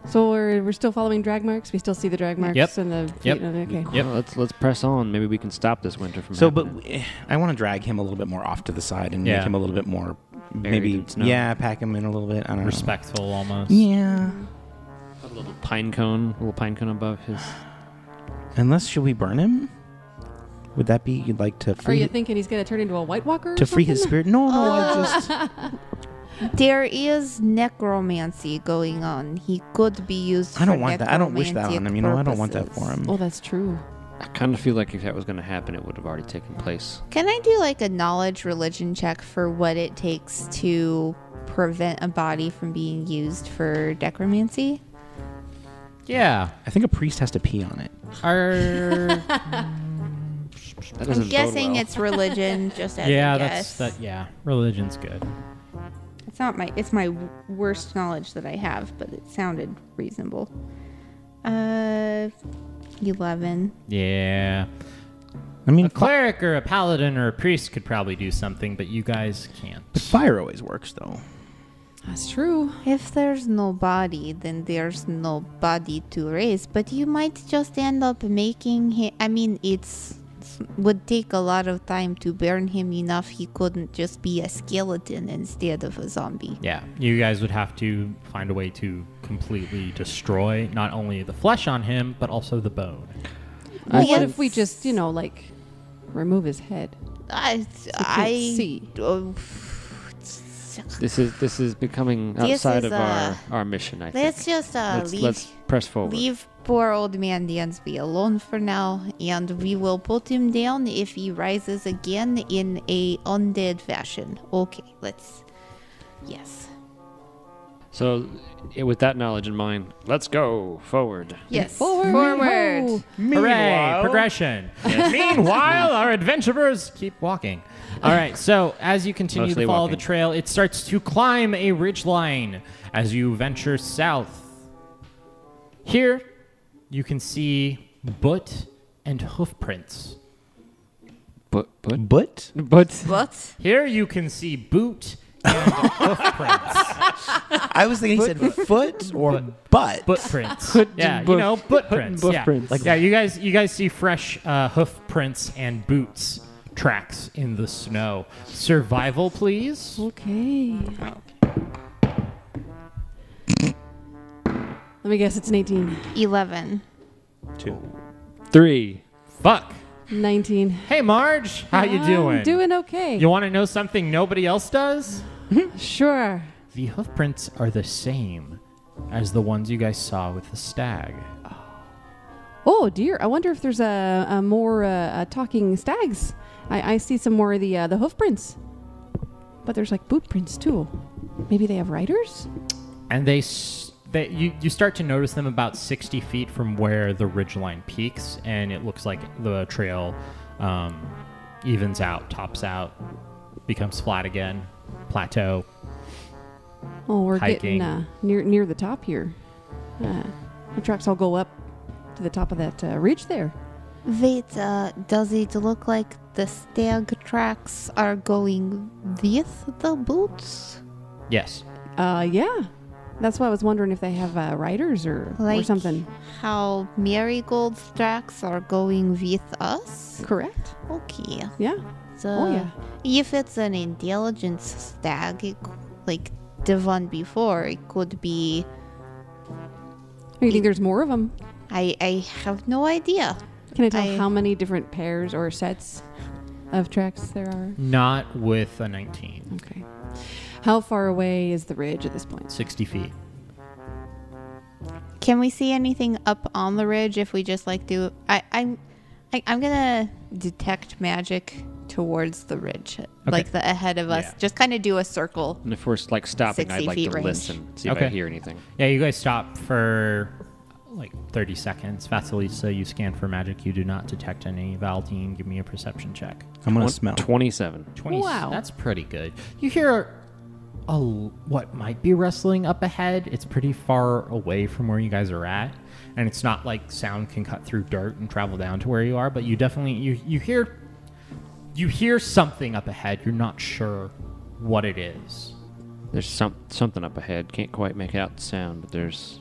So we're still following drag marks. We still see the drag marks Yep. and the feet. Yep. Okay. Yep. Well, let's press on. Maybe we can stop this winter from So, happening. but I want to drag him a little bit more off to the side and Yeah. make him a little bit more, Buried maybe, in snow. yeah, pack him in a little bit. I don't Respectful almost. know. Yeah. Put a little pine cone above his... Unless, should we burn him? Would that be, you'd like to Are free, you thinking he's going to turn into a White Walker? to free his spirit? No, I just, There is necromancy going on. He could be used I don't for want that. I don't wish that on him. You know, I don't want that for purposes. him. Oh, that's true. I kind of feel like if that was going to happen, it would have already taken place. Can I do like a knowledge religion check for what it takes to prevent a body from being used for necromancy? Yeah. I think a priest has to pee on it. Are That I'm doesn't bode guessing well. it's religion, just as yeah, a that's guess. that. Yeah, religion's good. It's my worst knowledge that I have, but it sounded reasonable. 11. Yeah, I mean, a cleric or a paladin or a priest could probably do something, but you guys can't. but fire always works, though. That's true. If there's no body, then there's no body to raise. But you might just end up making him. I mean, it's would take a lot of time to burn him enough. He couldn't just be a skeleton instead of a zombie. Yeah, you guys would have to find a way to completely destroy not only the flesh on him, but also the bone. Well, what Yes. if we just, remove his head? I see. This is becoming This outside is, of our mission, I think. let's just Let's press forward. leave poor old man Dansby alone for now, and we will put him down if he rises again in a undead fashion. Okay, yes. So, with that knowledge in mind, let's go forward. Yes. Forward. Ho. Hooray! Progression. Meanwhile, our adventurers keep walking. All right, so as you continue Mostly to follow walking. the trail, it starts to climb a ridgeline as you venture south. Here, you can see boot and hoof prints. But What? Here, you can see boot and hoof prints. I was thinking he said foot or butt. Footprints. Hood Yeah, and you boof- know, footprints. boof Yeah. prints. Like, yeah, you guys see fresh hoof prints and boots tracks in the snow. Survival, please. Okay. Let me guess, it's an 18. 11. 2. 3. Fuck. 19. Hey, Marge, how you doing? I'm doing okay. You want to know something nobody else does? Sure. The hoof prints are the same as the ones you guys saw with the stag. Oh dear, I wonder if there's a more talking stags. I see some more of the hoof prints, but there's like boot prints too. Maybe they have riders. And You start to notice them about 60 feet from where the ridgeline peaks, and it looks like the trail evens out, tops out, becomes flat again, plateau. Oh, we're Hiking. getting near the top here. The tracks all go up to the top of that ridge there. Wait, does it look like the stag tracks are going with the boots? Yes. Yeah. That's why I was wondering if they have riders or something. How Marigold's tracks are going with us? Correct. Okay. Yeah. So, yeah. if it's an intelligence stag, like the one before, it could be... Or you think there's more of them? I have no idea. Can I tell how many different pairs or sets of tracks there are? Not with a 19. Okay. How far away is the ridge at this point? 60 feet. Can we see anything up on the ridge if we just like do... I'm gonna detect magic towards the ridge, like the ahead of us. Yeah. Just kind of do a circle. And if we're like stopping, 60 I'd like feet to range. listen, see if I hear anything. Yeah, you guys stop for like 30 seconds. Vasilisa, you scan for magic. You do not detect any. Valdine, give me a perception check. I'm going to smell. 27. 20. Wow. That's pretty good. You hear what might be rustling up ahead. It's pretty far away from where you guys are at, and it's not like sound can cut through dirt and travel down to where you are, but you definitely you hear something up ahead. You're not sure what it is. There's something up ahead. Can't quite make out the sound, but there's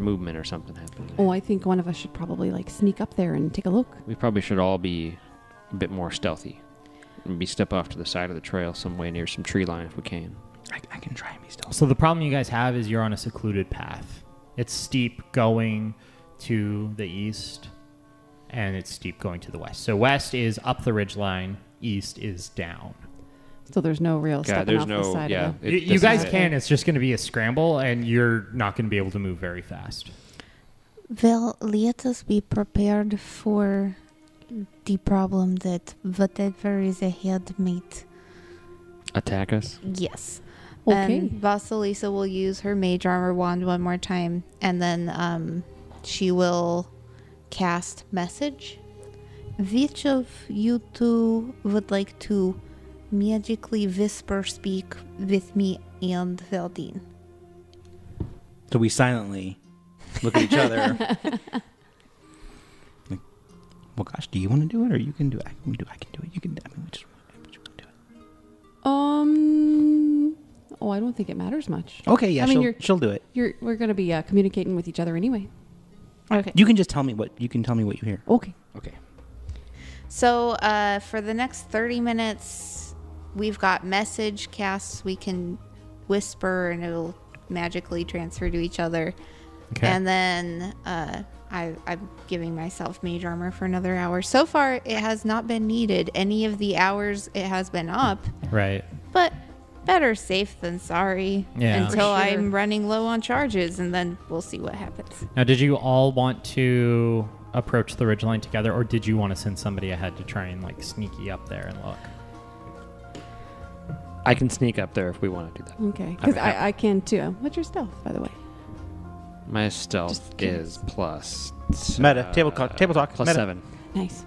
movement or something happening. Oh, I think one of us should probably like sneak up there and take a look. We probably should all be a bit more stealthy. Maybe step off to the side of the trail some way near some tree line if we can. I can try and be still. So the problem you guys have is you're on a secluded path. It's steep going to the east, and it's steep going to the west. So west is up the ridgeline, east is down. So there's no real stepping off the side of the... You guys can. It's just going to be a scramble, and you're not going to be able to move very fast. Well, let us be prepared for the problem that whatever is ahead might... Attack us? Yes. Okay. And Vasilisa will use her mage armor wand one more time, and then she will cast message. Which of you two would like to magically whisper speak with me and Valdine? So we silently look at each other. Like, well, gosh, do you want to do it, or you can do it? I can do it. You can do it. I mean, we just want to do it. Oh, I don't think it matters much. Okay, yeah, I mean, she'll do it. We're going to be communicating with each other anyway. Okay. You can just tell me what you hear. Okay. Okay. So for the next 30 minutes, we've got message casts. We can whisper, and it'll magically transfer to each other. Okay. And then I'm giving myself mage armor for another hour. So far, it has not been needed. Any of the hours it has been up. Right. But better safe than sorry. Yeah. Until For sure. I'm running low on charges, and then we'll see what happens. Now, did you all want to approach the ridgeline together, or did you want to send somebody ahead to try and like sneaky up there and look? I can sneak up there if we want to do that. Okay. Because I mean, I can too. What's your stealth, by the way? My stealth Just curious. is plus... Meta. Table talk. Plus Meta. 7. Nice.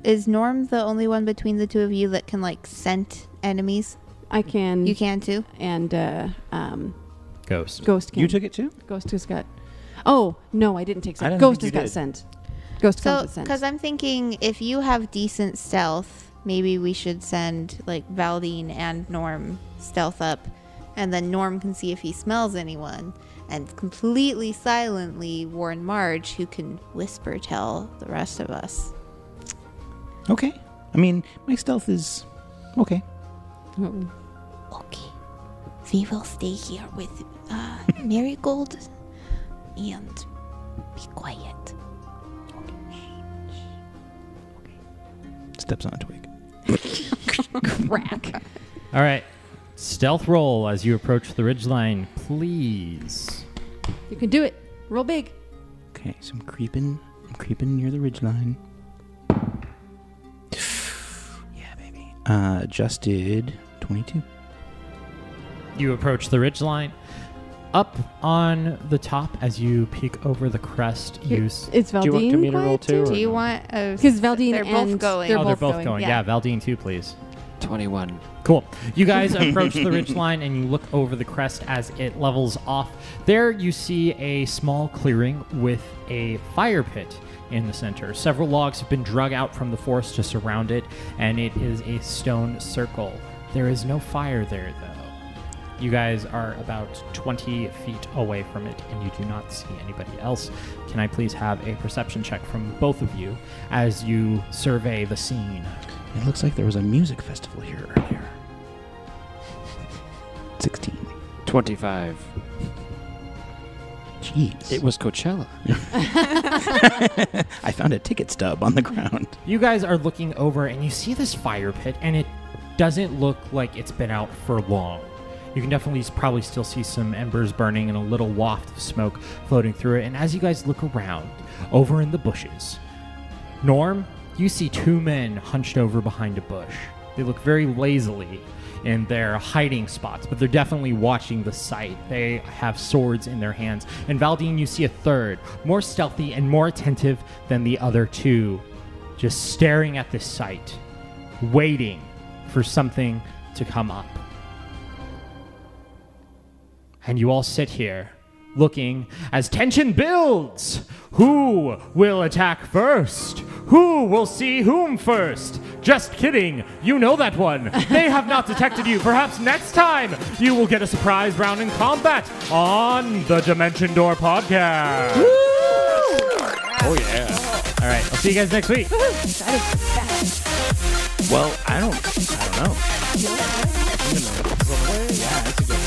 Is Norm the only one between the two of you that can like scent enemies? I can. You can too. And Ghost. Ghost can. You took it too? Ghost has got... Oh, no, I didn't take I scent. didn't Ghost think has you got did. scent. Ghost So, comes with scent. because I'm thinking if you have decent stealth, maybe we should send like Valdine and Norm stealth up, and then Norm can see if he smells anyone, and completely silently warn Marge, who can whisper tell the rest of us. Okay. I mean, my stealth is okay. Oh. Okay, we will stay here with Marigold and be quiet. Steps on a twig. Crack. All right. Stealth roll as you approach the ridgeline, please. You can do it. Roll big. Okay, so I'm creeping near the ridgeline. Yeah, baby. Just did 22. You approach the ridgeline. Up on the top, as you peek over the crest, It's Do you want Valdine me to roll quiet too? Do you want? Because Valdine they're both and going. they're Oh, they're both both going. Yeah. Yeah, Valdine too, please. 21. Cool. You guys approach the ridgeline and you look over the crest as it levels off. There you see a small clearing with a fire pit in the center. Several logs have been drug out from the forest to surround it, and it is a stone circle. There is no fire there, though. You guys are about 20 feet away from it, and you do not see anybody else. Can I please have a perception check from both of you as you survey the scene? It looks like there was a music festival here earlier. 16. 25. Jeez. It was Coachella. I found a ticket stub on the ground. You guys are looking over, and you see this fire pit, and it doesn't look like it's been out for long. You can definitely probably still see some embers burning and a little waft of smoke floating through it. And as you guys look around, over in the bushes, Norm, you see two men hunched over behind a bush. They look very lazily in their hiding spots, but they're definitely watching the sight. They have swords in their hands. And Valdine, you see a third, more stealthy and more attentive than the other two, just staring at this sight, waiting for something to come up. And you all sit here, looking as tension builds. Who will attack first? Who will see whom first? Just kidding. You know that one. They have not detected you. Perhaps next time you will get a surprise round in combat on the Dimension Door podcast. Oh, yeah. All right, I'll see you guys next week. Well, I don't know. Yeah, that's a good one.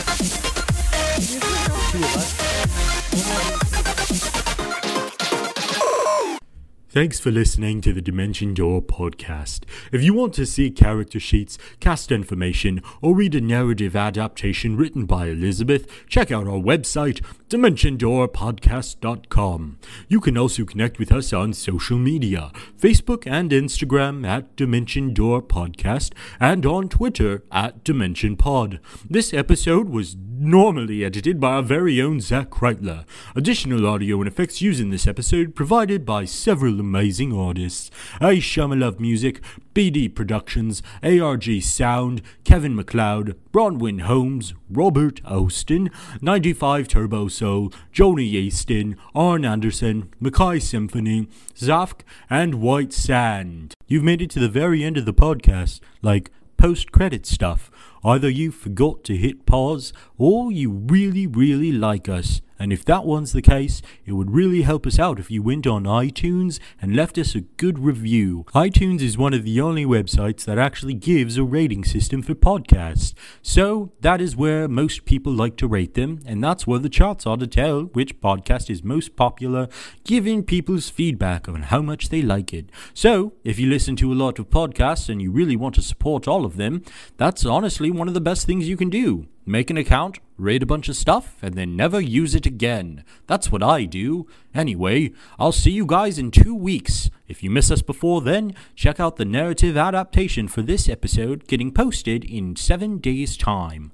Thanks for listening to the Dimension Door podcast. If you want to see character sheets, cast information, or read a narrative adaptation written by Elizabeth, check out our website, DimensionDoorPodcast.com. You can also connect with us on social media, Facebook and Instagram at Dimension Door Podcast, and on Twitter at Dimension Pod. This episode was normally edited by our very own Zach Kreitler. Additional audio and effects used in this episode provided by several amazing artists: AShamaluevMusic, BDProductions, ARGSound, Kevin MacLeod, Bronwyn Holmes, Robert Easton, 95 Turbo Soul, Jonny Easton, Arn Anderson, Makai Symphony, Zafk, and Whitesand. You've made it to the very end of the podcast, like post-credit stuff. Either you forgot to hit pause, or you really, really like us. And if that one's the case, it would really help us out if you went on iTunes and left us a good review. iTunes is one of the only websites that actually gives a rating system for podcasts. So that is where most people like to rate them, and that's where the charts are to tell which podcast is most popular, giving people's feedback on how much they like it. So if you listen to a lot of podcasts and you really want to support all of them, that's honestly one of the best things you can do. Make an account, rate a bunch of stuff, and then never use it again. That's what I do. Anyway, I'll see you guys in 2 weeks. If you miss us before then, check out the narrative adaptation for this episode getting posted in 7 days' time.